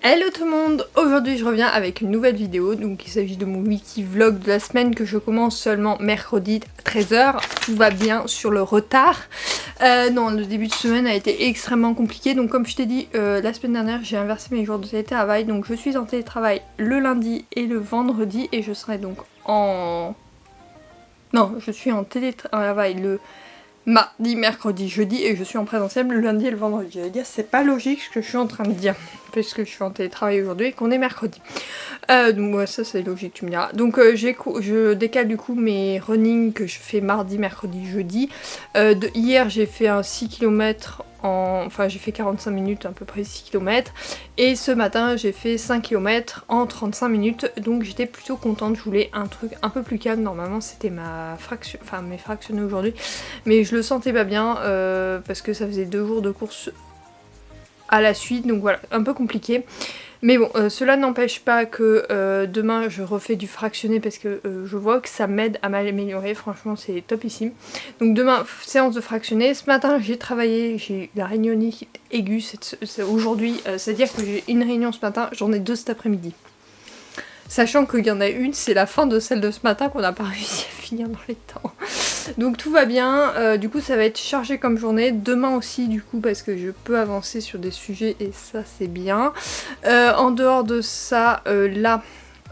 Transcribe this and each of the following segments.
Hello tout le monde, aujourd'hui je reviens avec une nouvelle vidéo, donc il s'agit de mon wiki vlog de la semaine que je commence seulement mercredi à 13 h, tout va bien sur le retard. Non, le début de semaine a été extrêmement compliqué, donc comme je t'ai dit la semaine dernière j'ai inversé mes jours de télétravail, donc je suis en télétravail le lundi et le vendredi et je serai donc en... Non, je suis en télétravail le mardi, mercredi, jeudi et je suis en présentiel le lundi et le vendredi. J'allais dire c'est pas logique ce que je suis en train de dire puisque je suis en télétravail aujourd'hui et qu'on est mercredi. Donc ouais, ça c'est logique, tu me diras. Donc je décale du coup mes running que je fais mardi, mercredi, jeudi. Hier j'ai fait un 6 km enfin j'ai fait 45 minutes, à peu près 6 km. Et ce matin j'ai fait 5 km en 35 minutes. Donc j'étais plutôt contente, je voulais un truc un peu plus calme. Normalement c'était mes fractionnés aujourd'hui. Mais je le sentais pas bien parce que ça faisait 2 jours de course à la suite. Donc voilà, un peu compliqué. Mais bon, cela n'empêche pas que demain je refais du fractionné parce que je vois que ça m'aide à m'améliorer, franchement c'est topissime. Donc demain, séance de fractionné. Ce matin j'ai travaillé, j'ai eu la réunionite aiguë aujourd'hui, c'est-à-dire que j'ai une réunion ce matin, j'en ai 2 cet après-midi. Sachant qu'il y en a une, c'est la fin de celle de ce matin qu'on n'a pas réussi à finir dans les temps. Donc tout va bien, du coup ça va être chargé comme journée, demain aussi du coup parce que je peux avancer sur des sujets et ça c'est bien. En dehors de ça, la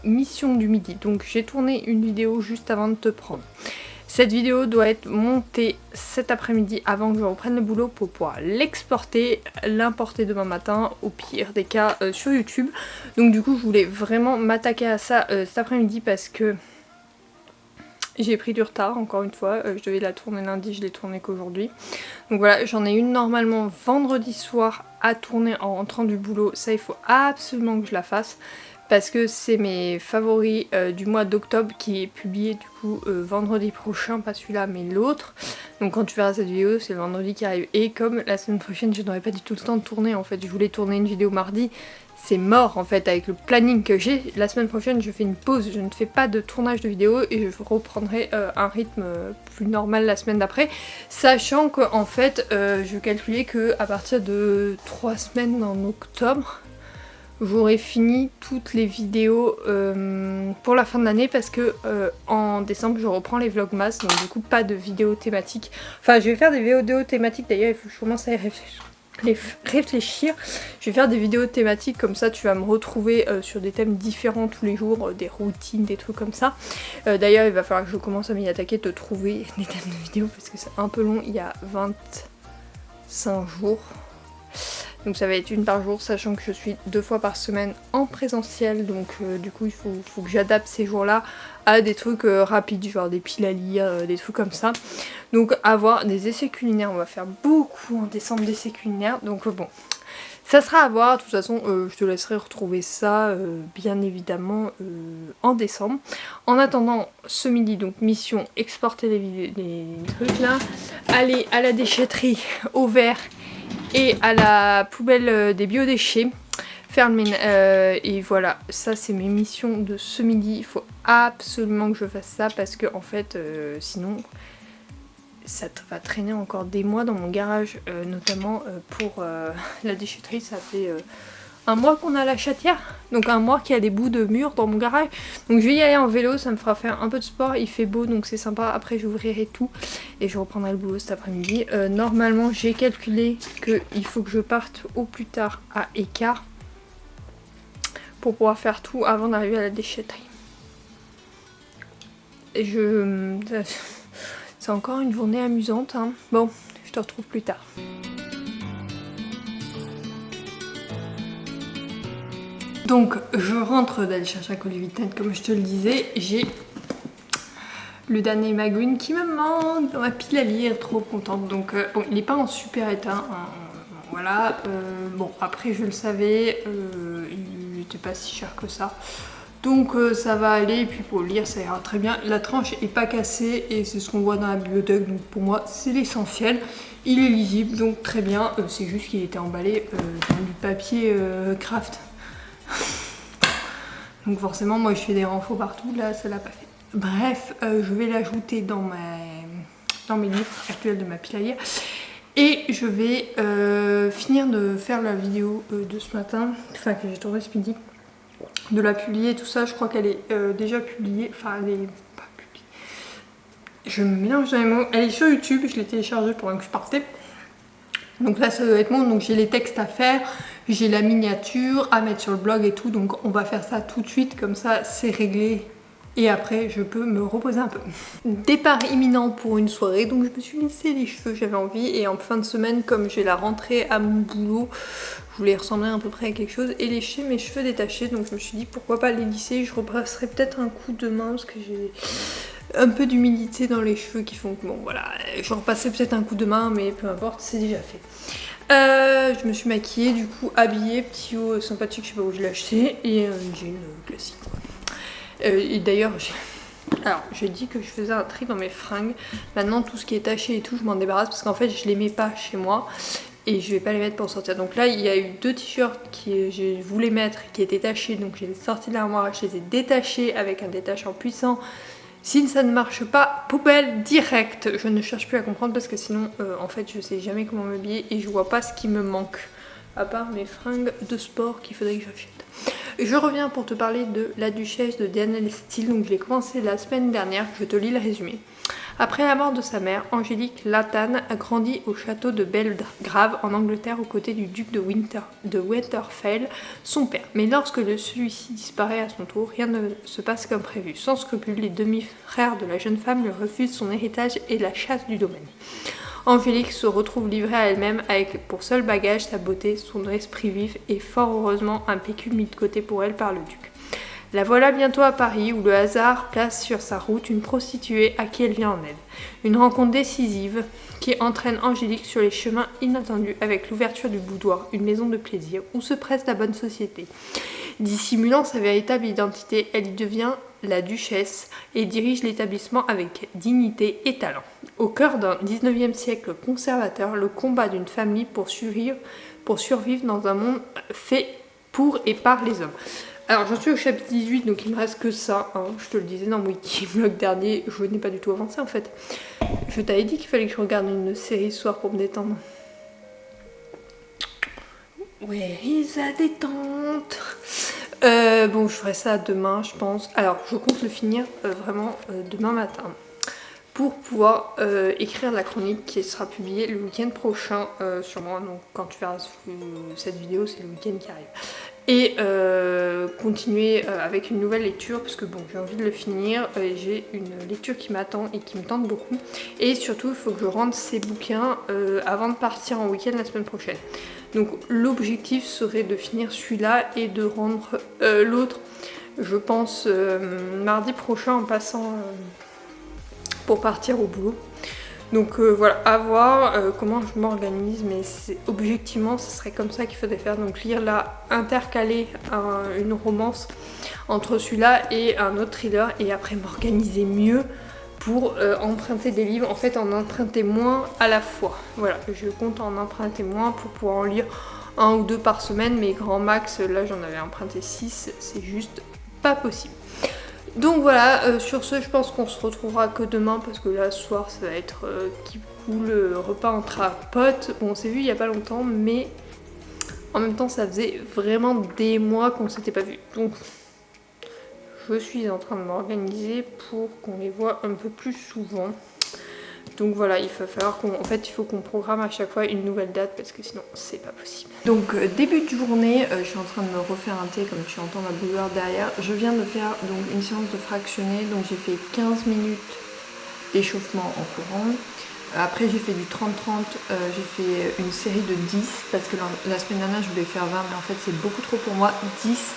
mission du midi, donc j'ai tourné une vidéo juste avant de te prendre. Cette vidéo doit être montée cet après-midi avant que je reprenne le boulot pour pouvoir l'exporter, l'importer demain matin, au pire des cas sur YouTube. Donc du coup je voulais vraiment m'attaquer à ça cet après-midi parce que j'ai pris du retard encore une fois, je devais la tourner lundi, je l'ai tournée qu'aujourd'hui. Donc voilà, j'en ai une normalement vendredi soir à tourner en rentrant du boulot, ça il faut absolument que je la fasse. Parce que c'est mes favoris du mois d'octobre qui est publié du coup vendredi prochain, pas celui-là mais l'autre. Donc quand tu verras cette vidéo, c'est le vendredi qui arrive. Et comme la semaine prochaine je n'aurai pas du tout le temps de tourner en fait, je voulais tourner une vidéo mardi. C'est mort en fait avec le planning que j'ai. La semaine prochaine je fais une pause, je ne fais pas de tournage de vidéo et je reprendrai un rythme plus normal la semaine d'après. Sachant qu'en fait je calculais qu'à partir de 3 semaines en octobre, j'aurai fini toutes les vidéos pour la fin de l'année parce que en décembre je reprends les vlogmas, donc du coup pas de vidéos thématiques. Enfin je vais faire des vidéos thématiques d'ailleurs, il faut que je commence à y réfléchir. Je vais faire des vidéos thématiques comme ça, tu vas me retrouver sur des thèmes différents tous les jours, des routines, des trucs comme ça. D'ailleurs il va falloir que je commence à m'y attaquer, de trouver des thèmes de vidéos parce que c'est un peu long, il y a 25 jours. Donc ça va être une par jour, sachant que je suis 2 fois par semaine en présentiel, donc du coup il faut que j'adapte ces jours-là à des trucs rapides, genre des piles à lire, des trucs comme ça. Donc avoir des essais culinaires, on va faire beaucoup en décembre d'essais culinaires, donc bon, ça sera à voir. De toute façon je te laisserai retrouver ça bien évidemment en décembre. En attendant ce midi, donc mission exporter les trucs là, aller à la déchetterie au vert et à la poubelle des biodéchets, faire le ménage, et voilà, ça c'est mes missions de ce midi. Il faut absolument que je fasse ça parce que en fait sinon ça va traîner encore des mois dans mon garage, notamment pour la déchetterie. Ça fait un mois qu'on a la chatière, donc un mois qu'il y a des bouts de mur dans mon garage. Donc je vais y aller en vélo, ça me fera faire un peu de sport, il fait beau donc c'est sympa. Après j'ouvrirai tout et je reprendrai le boulot cet après-midi. Normalement j'ai calculé qu'il faut que je parte au plus tard à Écart pour pouvoir faire tout avant d'arriver à la déchetterie. Et c'est encore une journée amusante, hein. Bon, je te retrouve plus tard. Donc je rentre d'aller chercher un colis Vinted comme je te le disais, j'ai le dernier Magwin qui me manque dans ma pile à lire, trop contente. Donc bon, il n'est pas en super état, hein, voilà, bon après je le savais, il n'était pas si cher que ça. Donc ça va aller, et puis pour lire ça ira très bien. La tranche est pas cassée et c'est ce qu'on voit dans la bibliothèque, donc pour moi c'est l'essentiel. Il est lisible donc très bien, c'est juste qu'il était emballé dans du papier craft. Donc forcément moi je fais des renfaux partout, là ça l'a pas fait. Bref, je vais l'ajouter dans mes livres actuels de ma pile à lire. Et je vais finir de faire la vidéo de ce matin, enfin que j'ai tournée ce midi, de la publier, tout ça. Je crois qu'elle est déjà publiée, enfin elle est pas publiée. Je me mélange dans les mots. Elle est sur YouTube, je l'ai téléchargée pendant que je partais. Donc là ça doit être bon, donc j'ai les textes à faire, j'ai la miniature à mettre sur le blog et tout, donc on va faire ça tout de suite, comme ça c'est réglé. Et après je peux me reposer un peu. Départ imminent pour une soirée, donc je me suis lissé les cheveux, j'avais envie. Et en fin de semaine, comme j'ai la rentrée à mon boulot, je voulais ressembler à peu près à quelque chose. Et lécher mes cheveux détachés, donc je me suis dit pourquoi pas les lisser. Je repasserai peut-être un coup demain parce que j'ai un peu d'humidité dans les cheveux qui font que bon voilà, je repasserai peut-être un coup demain, mais peu importe, c'est déjà fait. Je me suis maquillée, du coup habillée, petit haut sympathique, je sais pas où je l'ai acheté, et une jean classique. Et d'ailleurs, j'ai dit que je faisais un tri dans mes fringues. Maintenant, tout ce qui est taché et tout, je m'en débarrasse parce qu'en fait, je les mets pas chez moi et je vais pas les mettre pour sortir. Donc là, il y a eu 2 t-shirts que je voulais mettre qui étaient tachés, donc je les ai sortis de l'armoire, je les ai détachés avec un détachant puissant. Si ça ne marche pas, poubelle direct. Je ne cherche plus à comprendre parce que sinon, en fait, je sais jamais comment m'habiller et je vois pas ce qui me manque. À part mes fringues de sport qu'il faudrait que j'achète. Je reviens pour te parler de La Duchesse de Danielle Steele. Donc je l'ai commencé la semaine dernière, je te lis le résumé. Après la mort de sa mère, Angélique Latane a grandi au château de Belgrave en Angleterre aux côtés du duc de Winterfell, son père. Mais lorsque celui-ci disparaît à son tour, rien ne se passe comme prévu. Sans scrupule, les demi-frères de la jeune femme lui refusent son héritage et la chasse du domaine. Angélique se retrouve livrée à elle-même avec pour seul bagage sa beauté, son esprit vif et fort heureusement un pécule mis de côté pour elle par le duc. La voilà bientôt à Paris où le hasard place sur sa route une prostituée à qui elle vient en aide. Une rencontre décisive qui entraîne Angélique sur les chemins inattendus avec l'ouverture du boudoir, une maison de plaisir où se presse la bonne société. Dissimulant sa véritable identité, elle y devient la duchesse et dirige l'établissement avec dignité et talent. Au cœur d'un 19e siècle conservateur, le combat d'une famille pour survivre dans un monde fait pour et par les hommes. Alors j'en suis au chapitre 18, donc il me reste que ça, hein. Je te le disais dans mon Wikivlog dernier, je n'ai pas du tout avancé en fait. Je t'avais dit qu'il fallait que je regarde une série ce soir pour me détendre. Where is la détente? Bon, je ferai ça demain, je pense. Alors, je compte le finir vraiment demain matin pour pouvoir écrire la chronique qui sera publiée le week-end prochain sûrement. Donc, quand tu verras cette vidéo, c'est le week-end qui arrive. Et continuer avec une nouvelle lecture parce que bon, j'ai envie de le finir. J'ai une lecture qui m'attend et qui me tente beaucoup. Et surtout, il faut que je rende ces bouquins avant de partir en week-end la semaine prochaine. Donc l'objectif serait de finir celui-là et de rendre l'autre, je pense, mardi prochain en passant pour partir au boulot. Donc voilà, à voir comment je m'organise, mais objectivement, ce serait comme ça qu'il faudrait faire. Donc lire là, intercaler une romance entre celui-là et un autre thriller, et après m'organiser mieux pour emprunter des livres, en fait en emprunter moins à la fois. Voilà, je compte en emprunter moins pour pouvoir en lire 1 ou 2 par semaine, mais grand max, là j'en avais emprunté 6, c'est juste pas possible. Donc voilà, sur ce je pense qu'on se retrouvera que demain parce que là ce soir ça va être qui coule, repas entre potes. Bon, on s'est vu il y a pas longtemps, mais en même temps ça faisait vraiment des mois qu'on s'était pas vu. Donc je suis en train de m'organiser pour qu'on les voit un peu plus souvent. Donc voilà, il va falloir il faut qu'on programme à chaque fois une nouvelle date parce que sinon c'est pas possible. Donc début de journée, je suis en train de me refaire un thé comme tu entends ma bouilloire derrière. Je viens de faire donc une séance de fractionné, donc j'ai fait 15 minutes d'échauffement en courant. Après j'ai fait du 30-30, j'ai fait une série de 10 parce que la semaine dernière je voulais faire 20 mais en fait c'est beaucoup trop pour moi, 10.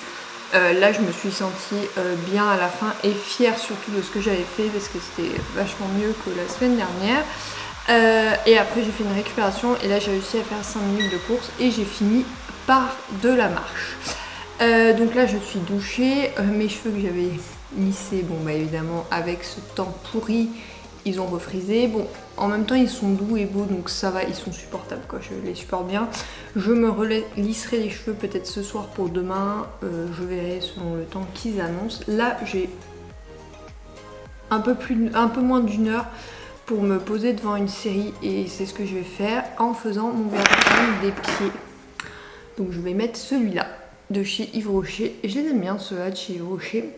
Là je me suis sentie bien à la fin et fière surtout de ce que j'avais fait parce que c'était vachement mieux que la semaine dernière. Et après j'ai fait une récupération et là j'ai réussi à faire 5 minutes de course et j'ai fini par de la marche. Donc là je suis douchée, mes cheveux que j'avais lissés, bon bah évidemment avec ce temps pourri ils ont refrisé. Bon, en même temps ils sont doux et beaux donc ça va, ils sont supportables quoi, je les supporte bien. Je me lisserai les cheveux peut-être ce soir pour demain, je verrai selon le temps qu'ils annoncent. Là j'ai un peu moins d'1 heure pour me poser devant une série et c'est ce que je vais faire en faisant mon vernis des pieds. Donc je vais mettre celui-là de chez Yves Rocher. Et je les aime bien ceux-là de chez Yves Rocher.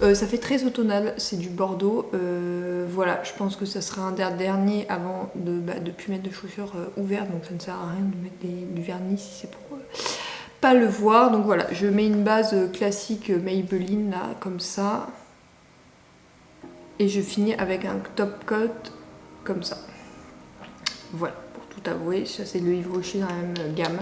Ça fait très automnal, c'est du Bordeaux. Voilà, je pense que ça sera un des derniers avant de plus mettre de chaussures ouvertes. Donc ça ne sert à rien de mettre du vernis si c'est pour pas le voir. Donc voilà, je mets une base classique Maybelline là, comme ça. Et je finis avec un top coat comme ça. Voilà, pour tout avouer, ça c'est le Yves Rocher dans la même gamme.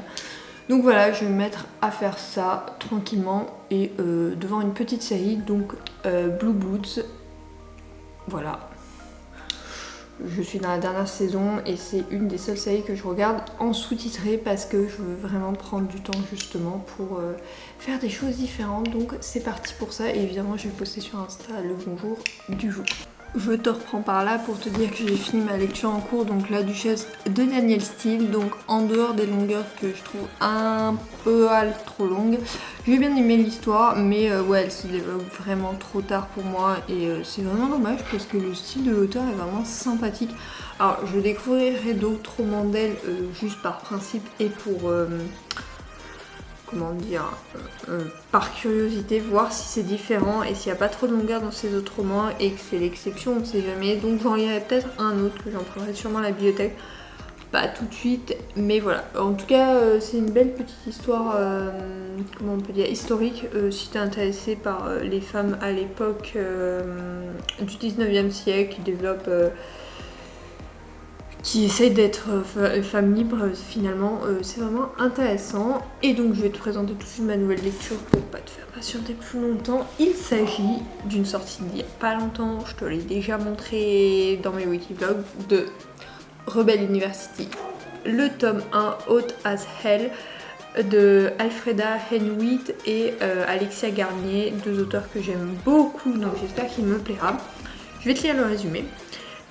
Donc voilà, je vais me mettre à faire ça tranquillement et devant une petite série, donc Blue Bloods. Voilà. Je suis dans la dernière saison et c'est une des seules séries que je regarde en sous-titré parce que je veux vraiment prendre du temps justement pour faire des choses différentes. Donc c'est parti pour ça et évidemment je vais poster sur Insta le bonjour du jour. Je te reprends par là pour te dire que j'ai fini ma lecture en cours, donc La Duchesse de Danielle Steele, donc en dehors des longueurs que je trouve un peu trop longues. J'ai bien aimé l'histoire, mais ouais, elle se développe vraiment trop tard pour moi et c'est vraiment dommage parce que le style de l'auteur est vraiment sympathique. Alors je découvrirai d'autres romans d'elle juste par principe et pour... comment dire, par curiosité, voir si c'est différent et s'il n'y a pas trop de longueur dans ces autres romans et que c'est l'exception, on ne sait jamais. Donc j'en lirai peut-être un autre que j'emprunterai sûrement à la bibliothèque, pas tout de suite, mais voilà. En tout cas, c'est une belle petite histoire, comment on peut dire, historique, si tu es intéressé par les femmes à l'époque du 19e siècle qui développent... qui essaye d'être femme libre finalement, c'est vraiment intéressant. Et donc je vais te présenter tout de suite ma nouvelle lecture pour pas te faire patienter plus longtemps. Il s'agit d'une sortie d'il y a pas longtemps, je te l'ai déjà montré dans mes wiki vlogs, de Rebel University. Le tome 1, Hot as Hell, de Alfreda Henwitt et Alexia Garnier, deux auteurs que j'aime beaucoup, donc j'espère qu'il me plaira. Je vais te lire le résumé.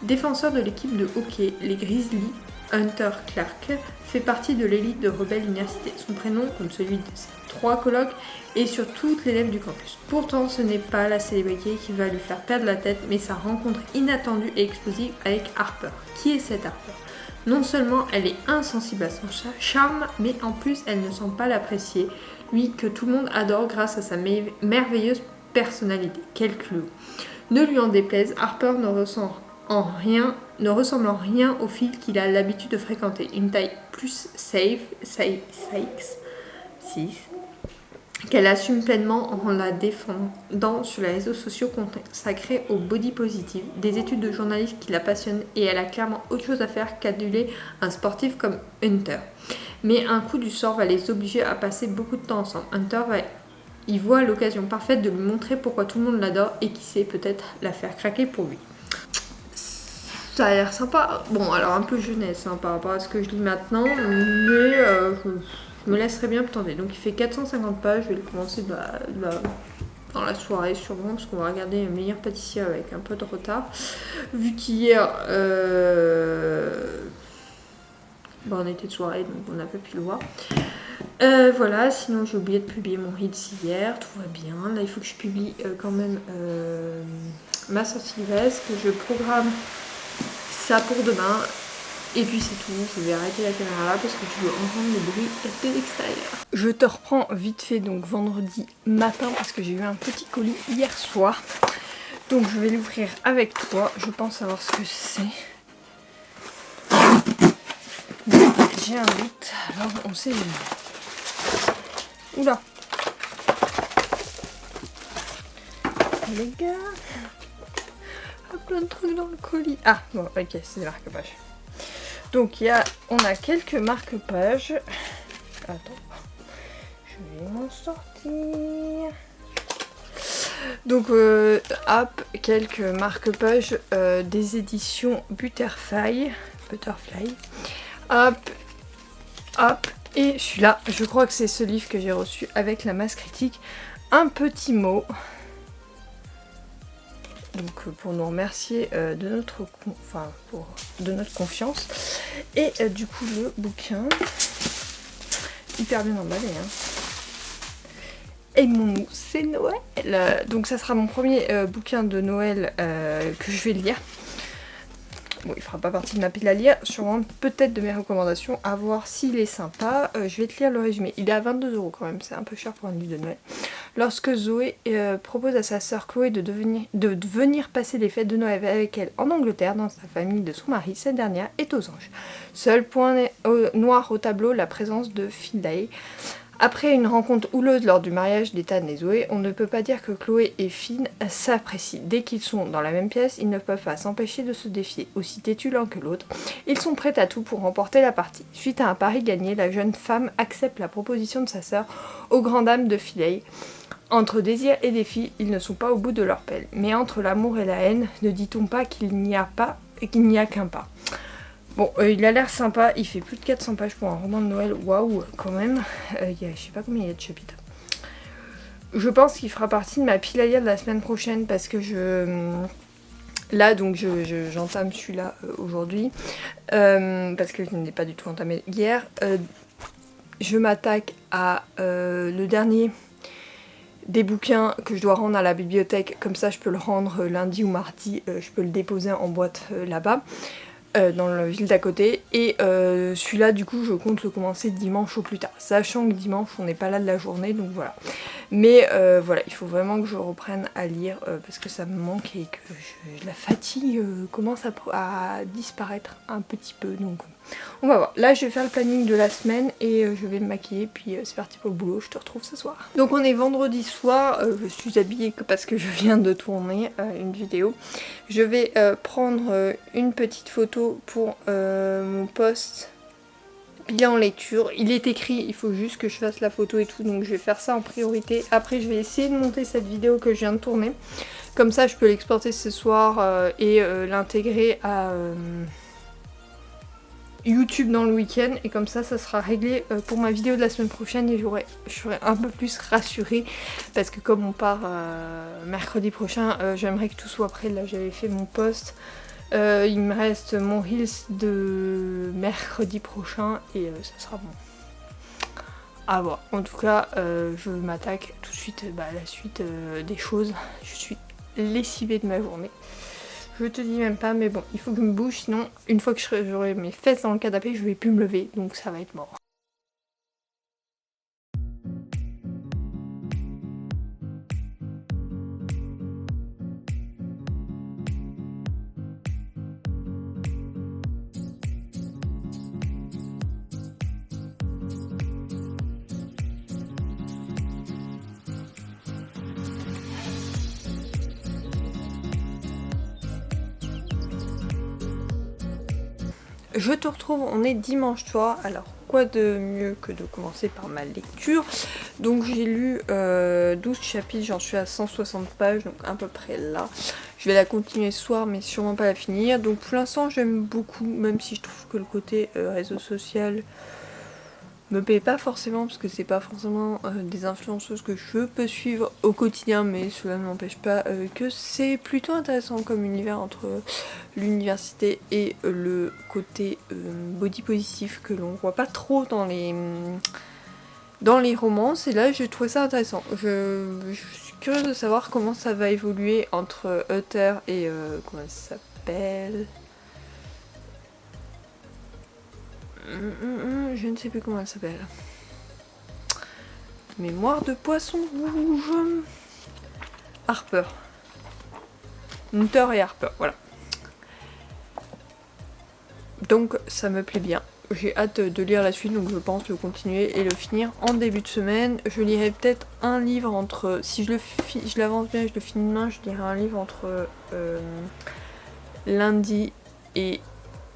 Défenseur de l'équipe de hockey, les Grizzlies, Hunter Clark fait partie de l'élite de Rebel University. Son prénom, comme celui de ses 3 colocs, est sur toutes les lèvres du campus. Pourtant, ce n'est pas la célébrité qui va lui faire perdre la tête, mais sa rencontre inattendue et explosive avec Harper. Qui est cette Harper ? Non seulement elle est insensible à son charme, mais en plus elle ne semble pas l'apprécier, lui que tout le monde adore grâce à sa merveilleuse personnalité. Quel clou ! Ne lui en déplaise, Harper ne ressemble en rien au fil qu'il a l'habitude de fréquenter. Une taille plus Sykes, qu'elle assume pleinement en la défendant sur les réseaux sociaux consacrés au body positive, des études de journalisme qui la passionnent et elle a clairement autre chose à faire qu'aduler un sportif comme Hunter. Mais un coup du sort va les obliger à passer beaucoup de temps ensemble. Hunter y voit l'occasion parfaite de lui montrer pourquoi tout le monde l'adore et qui sait peut-être la faire craquer pour lui. Ça a l'air sympa. Bon, alors un peu jeunesse par rapport à ce que je lis maintenant, mais je me laisserai bien tenter. Donc il fait 450 pages, je vais le commencer dans la soirée sûrement, parce qu'on va regarder Meilleur pâtissier avec un peu de retard. Vu qu'hier, on était de soirée, donc on n'a pas pu le voir. Voilà, sinon j'ai oublié de publier mon Reads hier, tout va bien. Là il faut que je publie quand même ma sortie veste, que je programme ça pour demain. Et puis c'est tout, je vais arrêter la caméra là parce que tu veux entendre le bruit de l'extérieur. Je te reprends vite fait donc vendredi matin parce que j'ai eu un petit colis hier soir. Donc je vais l'ouvrir avec toi, je pense savoir ce que c'est. J'ai un doute, alors on sait jamais. Oula. Les gars, plein de trucs dans le colis. Ah bon, ok, c'est des marque-pages. Donc on a quelques marque-pages. Attends, je vais m'en sortir. Donc quelques marque-pages des éditions Butterfly. Hop. Et celui-là, je crois que c'est ce livre que j'ai reçu avec la masse critique. Un petit mot. Donc pour nous remercier de notre confiance. Et du coup le bouquin, hyper bien emballé. Aimons-nous, c'est Noël. Donc ça sera mon premier bouquin de Noël que je vais lire. Bon, il fera pas partie de ma pile à lire, sûrement peut-être de mes recommandations, à voir s'il est sympa. Je vais te lire le résumé. Il est à 22 € quand même, c'est un peu cher pour un livre de Noël. Lorsque Zoé propose à sa sœur Chloé de venir passer les fêtes de Noël avec elle en Angleterre, dans sa famille de son mari, cette dernière est aux anges. Seul point noir au tableau, la présence de Finlay. Après une rencontre houleuse lors du mariage d'Ethan et Zoé, on ne peut pas dire que Chloé et Finn s'apprécient. Dès qu'ils sont dans la même pièce, ils ne peuvent pas s'empêcher de se défier. Aussi têtus l'un que l'autre, ils sont prêts à tout pour remporter la partie. Suite à un pari gagné, la jeune femme accepte la proposition de sa sœur aux grandes dames de Finlay. Entre désir et défi, ils ne sont pas au bout de leur pelle. Mais entre l'amour et la haine, ne dit-on pas qu'il n'y a qu'un pas. Bon, il a l'air sympa, il fait plus de 400 pages pour un roman de Noël, waouh, quand même. Je sais pas combien il y a de chapitres. Je pense qu'il fera partie de ma pile à lire de la semaine prochaine parce que là, donc j'entame celui-là aujourd'hui parce que je ne l'ai pas du tout entamé hier. Je m'attaque à le dernier des bouquins que je dois rendre à la bibliothèque, comme ça je peux le rendre lundi ou mardi, je peux le déposer en boîte là-bas. Dans la ville d'à côté, et celui-là du coup je compte le commencer dimanche au plus tard, sachant que dimanche on n'est pas là de la journée, donc voilà. Mais voilà, il faut vraiment que je reprenne à lire parce que ça me manque et que la fatigue commence à disparaître un petit peu, donc on va voir. Là je vais faire le planning de la semaine et je vais me maquiller, puis c'est parti pour le boulot, je te retrouve ce soir. Donc on est vendredi soir, je suis habillée parce que je viens de tourner une vidéo. Je vais prendre une petite photo pour mon post bilan lecture. Il est écrit, il faut juste que je fasse la photo et tout, donc je vais faire ça en priorité. Après je vais essayer de monter cette vidéo que je viens de tourner. Comme ça je peux l'exporter ce soir et l'intégrer à YouTube dans le week-end, et comme ça sera réglé pour ma vidéo de la semaine prochaine et je serai un peu plus rassurée parce que comme on part mercredi prochain, j'aimerais que tout soit prêt. Là j'avais fait mon post, il me reste mon Reels de mercredi prochain et ça sera bon. À voir. En tout cas je m'attaque tout de suite à la suite des choses. Je suis lessivée de ma journée. Je te dis même pas, mais bon, il faut que je me bouge, sinon une fois que j'aurai mes fesses dans le canapé, je vais plus me lever, donc ça va être mort. Je te retrouve, on est dimanche soir, alors quoi de mieux que de commencer par ma lecture. Donc j'ai lu 12 chapitres, j'en suis à 160 pages, donc à peu près là. Je vais la continuer ce soir mais sûrement pas la finir. Donc pour l'instant j'aime beaucoup, même si je trouve que le côté réseau social me plaît pas forcément, parce que c'est pas forcément des influenceuses que je peux suivre au quotidien, mais cela ne m'empêche pas que c'est plutôt intéressant comme univers entre l'université et le côté body positif que l'on voit pas trop dans les romances, et là je trouve ça intéressant. Je suis curieuse de savoir comment ça va évoluer entre Uther et comment ça s'appelle, je ne sais plus comment elle s'appelle. Mémoire de poisson rouge. Harper. Uther et Harper, voilà. Donc ça me plaît bien. J'ai hâte de lire la suite, donc je pense le continuer et le finir en début de semaine. Je lirai peut-être un livre entre... Si je l'avance bien et je le finis demain, je lirai un livre entre lundi et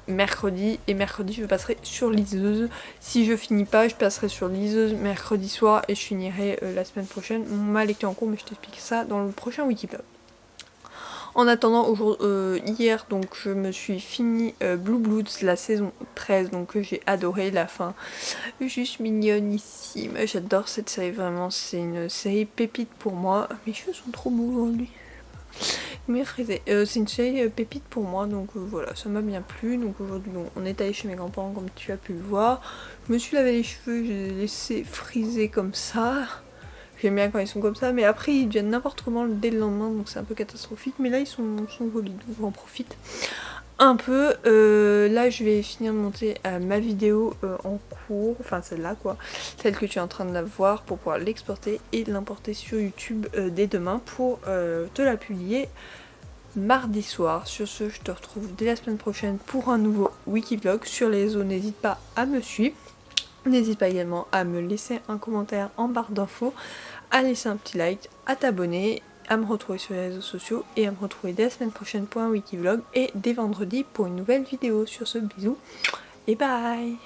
mercredi, et mercredi je passerai sur liseuse. Si je finis pas, je passerai sur liseuse mercredi soir et je finirai la semaine prochaine ma lecture en cours, mais je t'explique ça dans le prochain Wikipub. En attendant, hier donc je me suis fini Blue Bloods, la saison 13, donc j'ai adoré la fin, juste mignonnissime. J'adore cette série, vraiment, c'est une série pépite pour moi. Mes cheveux sont trop beaux aujourd'hui. Mais frisé. C'est une série pépite pour moi, donc voilà, ça m'a bien plu. Donc aujourd'hui on est allé chez mes grands-parents comme tu as pu le voir. Je me suis lavé les cheveux, je les ai laissés friser comme ça. J'aime bien quand ils sont comme ça, mais après ils deviennent n'importe comment dès le lendemain, donc c'est un peu catastrophique. Mais là ils sont jolis, donc j'en profite. un peu. Là je vais finir de monter ma vidéo en cours, enfin celle-là quoi, celle que tu es en train de la voir, pour pouvoir l'exporter et l'importer sur YouTube dès demain pour te la publier mardi soir. Sur ce, je te retrouve dès la semaine prochaine pour un nouveau Wikivlog. Sur les réseaux, n'hésite pas à me suivre. N'hésite pas également à me laisser un commentaire en barre d'infos, à laisser un petit like, à t'abonner, à me retrouver sur les réseaux sociaux et à me retrouver dès la semaine prochaine pour un Wikivlog et dès vendredi pour une nouvelle vidéo. Sur ce, bisous et bye.